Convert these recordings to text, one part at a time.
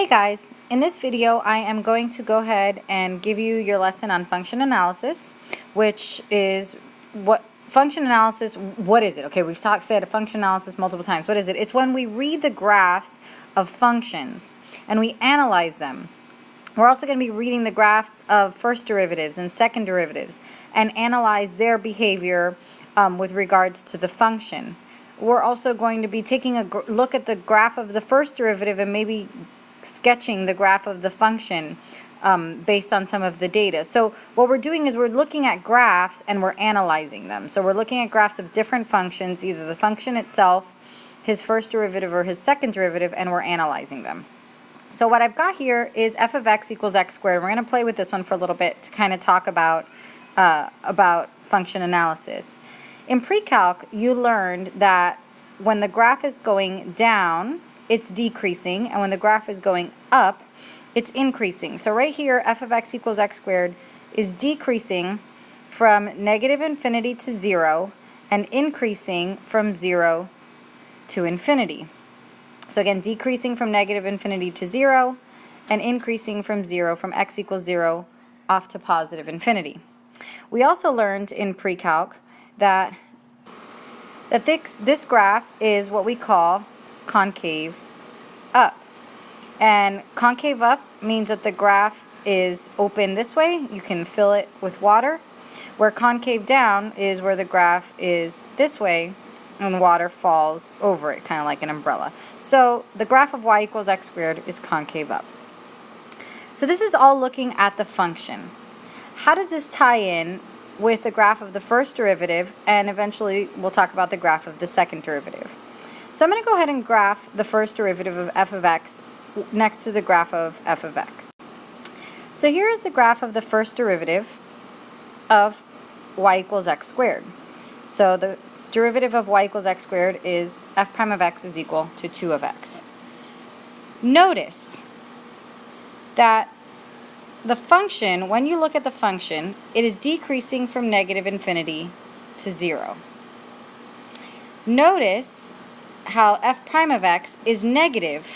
Hey guys, in this video I am going to go ahead and give you your lesson on function analysis, which is what is it? Okay, we've said function analysis multiple times. What is it? It's when we read the graphs of functions and we analyze them. We're also going to be reading the graphs of first derivatives and second derivatives and analyze their behavior with regards to the function. We're also going to be taking a look at the graph of the first derivative and maybe sketching the graph of the function based on some of the data. So what we're doing is we're looking at graphs and we're analyzing them. So we're looking at graphs of different functions, either the function itself, his first derivative, or his second derivative, and we're analyzing them. So what I've got here is f of x equals x squared. We're going to play with this one for a little bit to kind of talk about function analysis. In pre-calc, you learned that when the graph is going down, it's decreasing, and when the graph is going up, it's increasing. So right here, f of x equals x squared is decreasing from negative infinity to 0 and increasing from 0 to infinity. So again, decreasing from negative infinity to 0 and increasing from x equals 0 off to positive infinity. We also learned in pre-calc that this graph is what we call concave up. And concave up means that the graph is open this way. You can fill it with water. Where concave down is where the graph is this way and water falls over it, kind of like an umbrella. So the graph of y equals x squared is concave up. So this is all looking at the function. How does this tie in with the graph of the first derivative, and eventually we'll talk about the graph of the second derivative. So I'm going to go ahead and graph the first derivative of f of x next to the graph of f of x. So here is the graph of the first derivative of y equals x squared. So the derivative of y equals x squared is f prime of x is equal to 2 of x. Notice that the function, when you look at the function, it is decreasing from negative infinity to 0. Notice how f prime of x is negative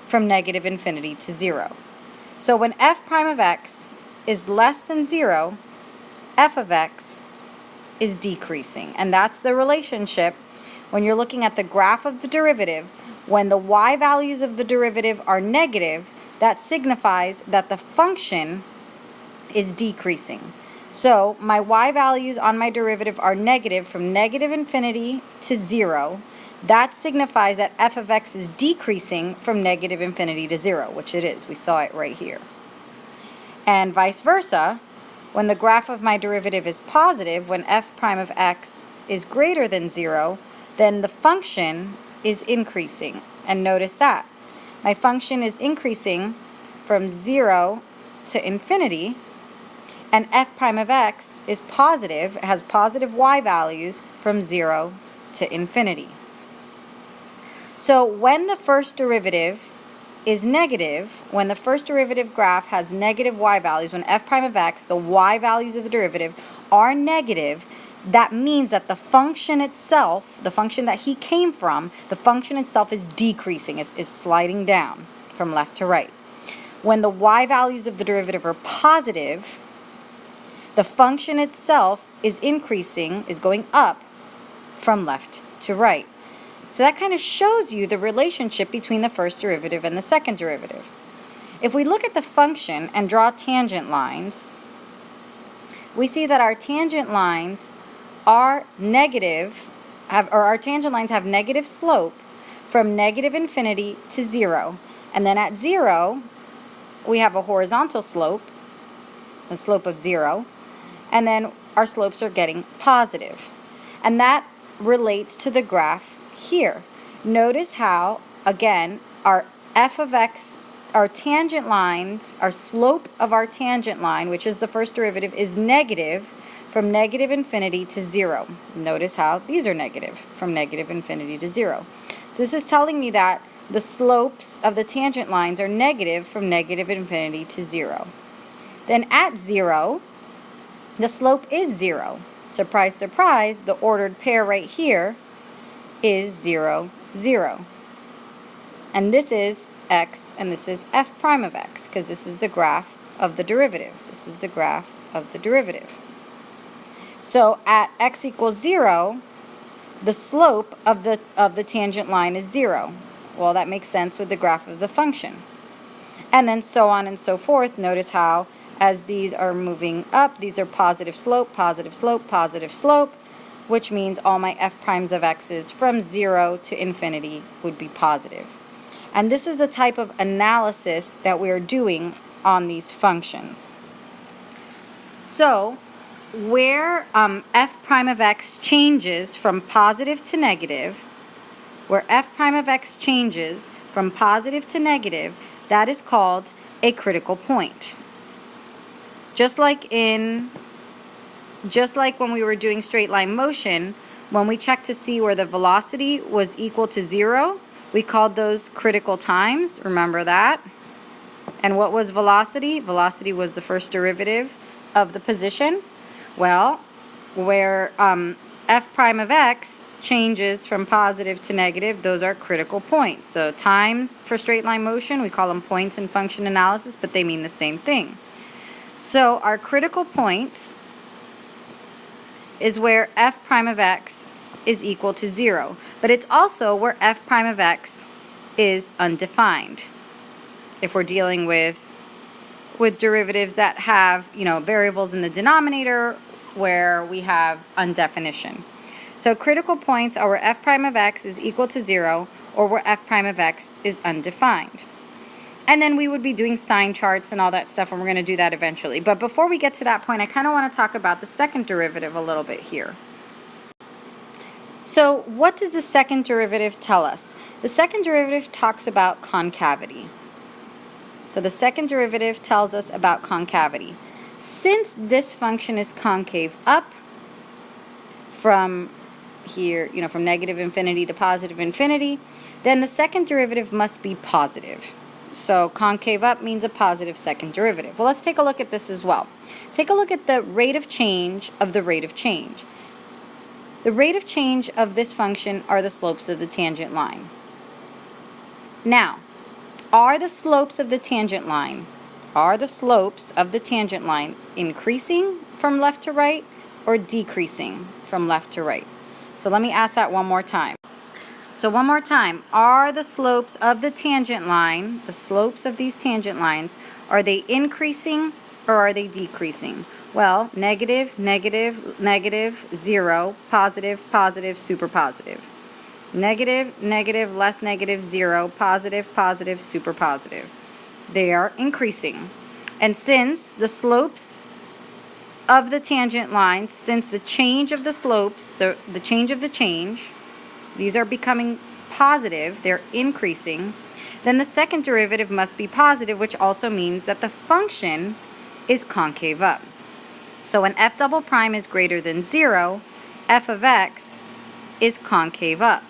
from negative infinity to 0. So when f prime of x is less than 0, f of x is decreasing. And that's the relationship when you're looking at the graph of the derivative. When the y values of the derivative are negative, that signifies that the function is decreasing. So my y values on my derivative are negative from negative infinity to 0. That signifies that f of x is decreasing from negative infinity to 0, which it is. We saw it right here. And vice versa, when the graph of my derivative is positive, when f prime of x is greater than 0, then the function is increasing. And notice that. My function is increasing from 0 to infinity, and f prime of x is positive, it has positive y values from 0 to infinity. So when the first derivative is negative, when the first derivative graph has negative y values, when f prime of x, the y values of the derivative, are negative, that means that the function itself, the function that he came from, the function itself is decreasing, is sliding down from left to right. When the y values of the derivative are positive, the function itself is increasing, is going up from left to right. So that kind of shows you the relationship between the first derivative and the second derivative. If we look at the function and draw tangent lines, we see that our tangent lines are negative, our tangent lines have negative slope from negative infinity to 0. And then at 0, we have a horizontal slope, a slope of 0, and then our slopes are getting positive. And that relates to the graph here. Notice how, again, our f of x, our tangent lines, our slope of our tangent line, which is the first derivative, is negative from negative infinity to 0. Notice how these are negative from negative infinity to 0. So this is telling me that the slopes of the tangent lines are negative from negative infinity to 0. Then at 0, the slope is 0. Surprise, surprise, the ordered pair right here is 0, 0. And this is x, and this is f prime of x, because this is the graph of the derivative. This is the graph of the derivative. So at x equals 0, the slope of the tangent line is 0. Well, that makes sense with the graph of the function. And then so on and so forth. Notice how as these are moving up, these are positive slope, positive slope, positive slope, which means all my f primes of x's from 0 to infinity would be positive. And this is the type of analysis that we are doing on these functions. So where f prime of x changes from positive to negative, where f prime of x changes from positive to negative, that is called a critical point. Just like when we were doing straight line motion, when we checked to see where the velocity was equal to 0, we called those critical times. Remember that? And what was velocity? Velocity was the first derivative of the position. Well, where f prime of x changes from positive to negative, those are critical points. So times for straight line motion, we call them points in function analysis, but they mean the same thing. So our critical points is where f prime of x is equal to 0, but it's also where f prime of x is undefined. If we're dealing with derivatives that have, variables in the denominator where we have undefinition. So critical points are where f prime of x is equal to 0 or where f prime of x is undefined. And then we would be doing sign charts and all that stuff, and we're going to do that eventually. But before we get to that point, I kind of want to talk about the second derivative a little bit here. So what does the second derivative tell us? The second derivative talks about concavity. So the second derivative tells us about concavity. Since this function is concave up from here, from negative infinity to positive infinity, then the second derivative must be positive. So concave up means a positive second derivative. Well, let's take a look at this as well. Take a look at the rate of change of the rate of change. The rate of change of this function are the slopes of the tangent line. Now, are the slopes of the tangent line increasing from left to right or decreasing from left to right? So let me ask that one more time. So one more time, are the slopes of the tangent line, the slopes of these tangent lines, are they increasing or are they decreasing? Well, negative, negative, negative, 0, positive, positive, super positive. Negative, negative, less negative, 0, positive, positive, super positive. They are increasing. And since the slopes of the tangent line, since the change of the slopes, the change of the change, these are becoming positive, they're increasing, then the second derivative must be positive, which also means that the function is concave up. So when f double prime is greater than 0, f of x is concave up.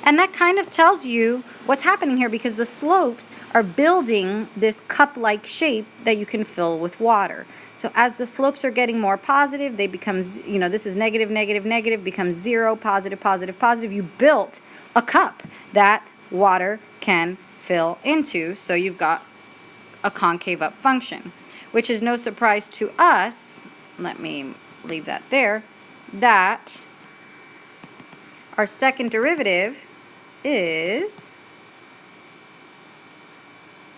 And that kind of tells you what's happening here, because the slopes are building this cup-like shape that you can fill with water. So as the slopes are getting more positive, they become, this is negative, negative, negative, becomes 0, positive, positive, positive. You built a cup that water can fill into, so you've got a concave up function, which is no surprise to us. Let me leave that there, that our second derivative is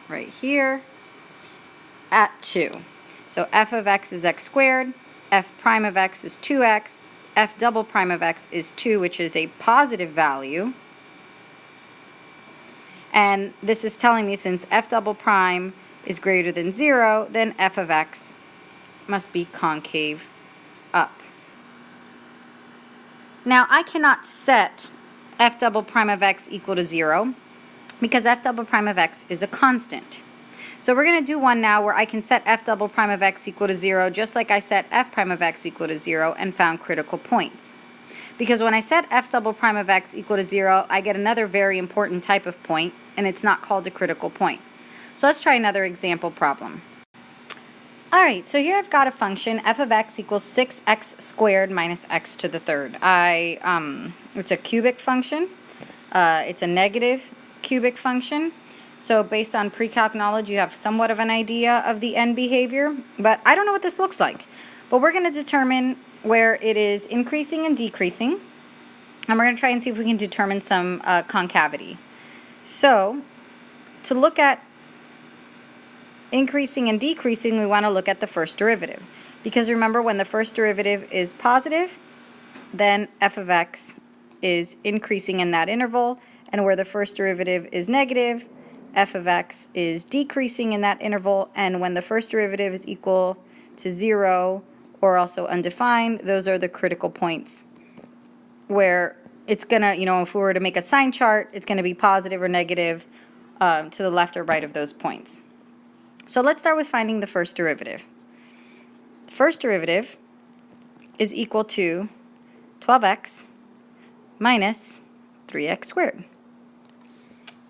right here at 2. So f of x is x squared, f prime of x is 2x, f double prime of x is 2, which is a positive value. And this is telling me since f double prime is greater than 0, then f of x must be concave up. Now, I cannot set f double prime of x equal to 0 because f double prime of x is a constant. So we're going to do one now where I can set f double prime of x equal to 0 just like I set f prime of x equal to 0 and found critical points. Because when I set f double prime of x equal to 0, I get another very important type of point, and it's not called a critical point. So let's try another example problem. Alright, so here I've got a function, f of x equals 6x squared minus x to the third. It's a cubic function. It's a negative cubic function. So based on pre-calc knowledge, you have somewhat of an idea of the end behavior, but I don't know what this looks like. But we're going to determine where it is increasing and decreasing, and we're going to try and see if we can determine some concavity. So to look at increasing and decreasing, we want to look at the first derivative. Because remember, when the first derivative is positive, then f of x is increasing in that interval, and where the first derivative is negative, f of x is decreasing in that interval, and when the first derivative is equal to 0 or also undefined, those are the critical points where it's going to, if we were to make a sign chart, it's going to be positive or negative to the left or right of those points. So let's start with finding the first derivative. First derivative is equal to 12x minus 3x squared.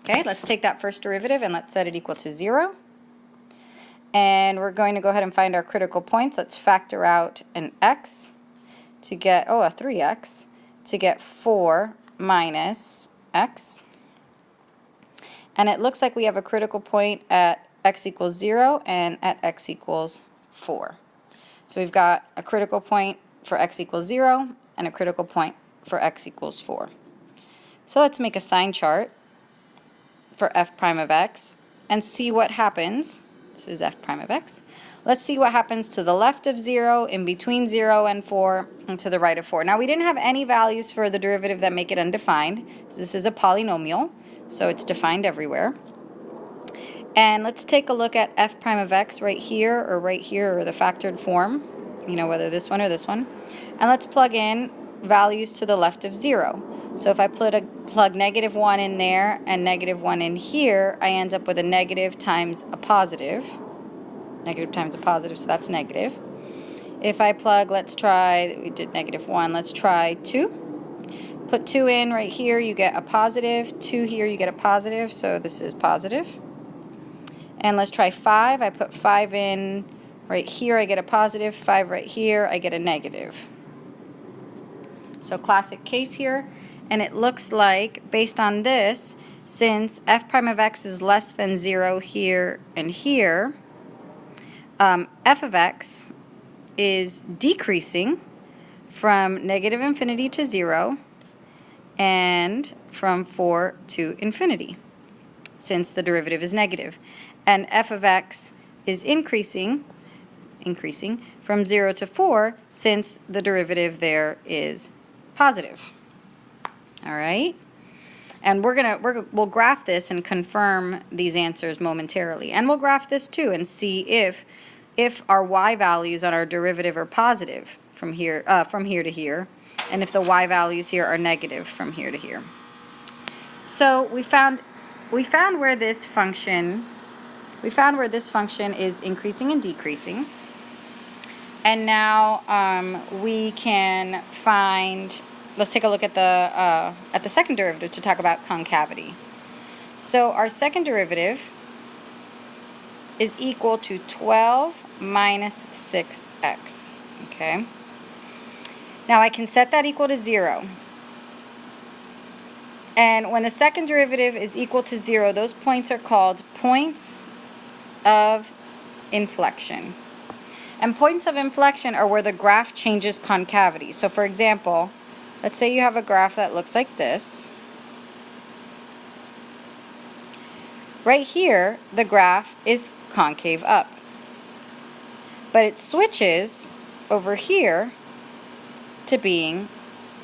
Okay, let's take that first derivative and let's set it equal to 0. And we're going to go ahead and find our critical points. Let's factor out an x to get, a 3x, to get 4 minus x. And it looks like we have a critical point at x equals 0 and at x equals 4. So we've got a critical point for x equals 0 and a critical point for x equals 4. So let's make a sign chart for f prime of x and see what happens. This is f prime of x. Let's see what happens to the left of 0, in between 0 and 4, and to the right of 4. Now we didn't have any values for the derivative that make it undefined. This is a polynomial, so it's defined everywhere. And let's take a look at f prime of x right here, or the factored form, whether this one or this one. And let's plug in values to the left of 0. So if I plug negative 1 in there and negative 1 in here, I end up with a negative times a positive. Negative times a positive, so that's negative. If I plug, we did negative 1, let's try 2. Put 2 in right here, you get a positive. 2 here, you get a positive, so this is positive. And let's try 5. I put 5 in right here, I get a positive. 5 right here, I get a negative. So classic case here. And it looks like, based on this, since f prime of x is less than 0 here and here, f of x is decreasing from negative infinity to 0 and from 4 to infinity, since the derivative is negative. And f of x is increasing from 0 to 4, since the derivative there is positive. All right? And we'll graph this and confirm these answers momentarily. And we'll graph this too and see if our y values on our derivative are positive from here to here, and if the y values here are negative from here to here. So we found where this function is increasing and decreasing. And now we can find, let's take a look at the second derivative to talk about concavity. So our second derivative is equal to 12 minus 6x, okay? Now I can set that equal to 0. And when the second derivative is equal to 0, those points are called points of inflection. And points of inflection are where the graph changes concavity. So for example, let's say you have a graph that looks like this. Right here, the graph is concave up. But it switches over here to being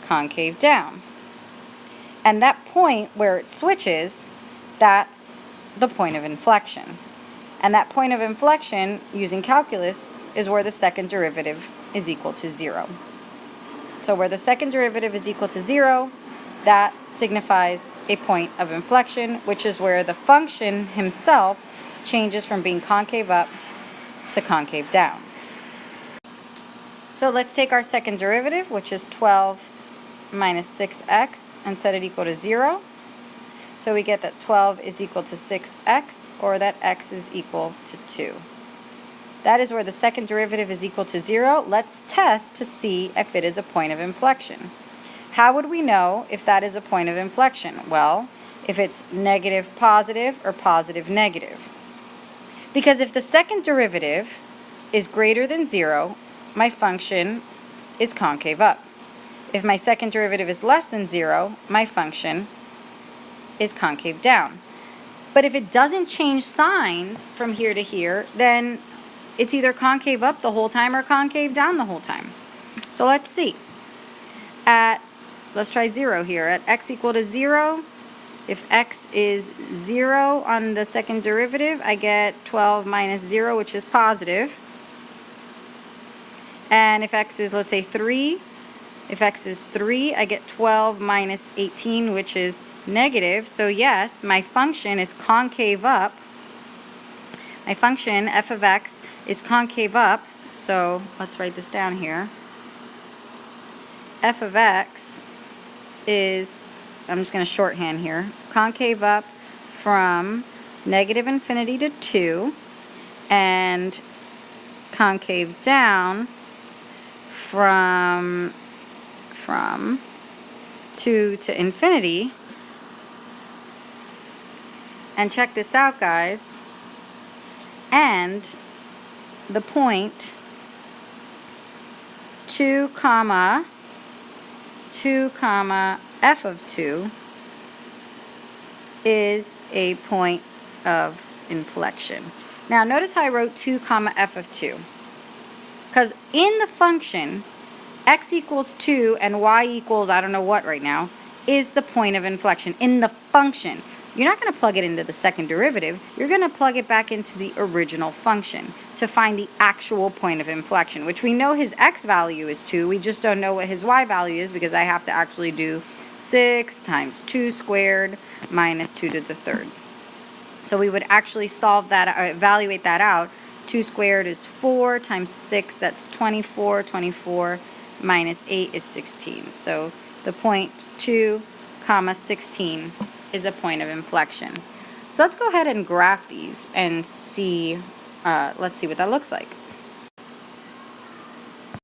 concave down. And that point where it switches, that's the point of inflection. And that point of inflection, using calculus, is where the second derivative is equal to 0. So where the second derivative is equal to 0, that signifies a point of inflection, which is where the function himself changes from being concave up to concave down. So let's take our second derivative, which is 12 minus 6x, and set it equal to 0. So we get that 12 is equal to 6x, or that x is equal to 2. That is where the second derivative is equal to 0. Let's test to see if it is a point of inflection. How would we know if that is a point of inflection? Well, if it's negative positive or positive negative. Because if the second derivative is greater than 0, my function is concave up. If my second derivative is less than 0, my function is concave down. But if it doesn't change signs from here to here, then it's either concave up the whole time or concave down the whole time. So let's see. Let's try 0 here. At x equal to 0, if x is 0 on the second derivative, I get 12 minus 0, which is positive. And if x is, let's say, 3, if x is 3, I get 12 minus 18, which is negative. So yes, my function is concave up. My function, f of x, is concave up. So let's write this down here. F of x is, I'm just going to shorthand here, concave up from negative infinity to 2 and concave down from 2 to infinity. And check this out, guys. And the point 2 comma f of 2 is a point of inflection. Now notice how I wrote 2 comma f of 2. Because in the function, x equals 2 and y equals I don't know what right now, is the point of inflection in the function. You're not going to plug it into the second derivative. You're going to plug it back into the original function to find the actual point of inflection, which we know his x value is 2. We just don't know what his y value is because I have to actually do 6 times 2 squared minus 2 to the third. So we would actually solve that, evaluate that out. 2 squared is 4 times 6, that's 24. 24 minus 8 is 16. So the point 2 comma 16 is a point of inflection. So let's go ahead and graph these and see, let's see what that looks like.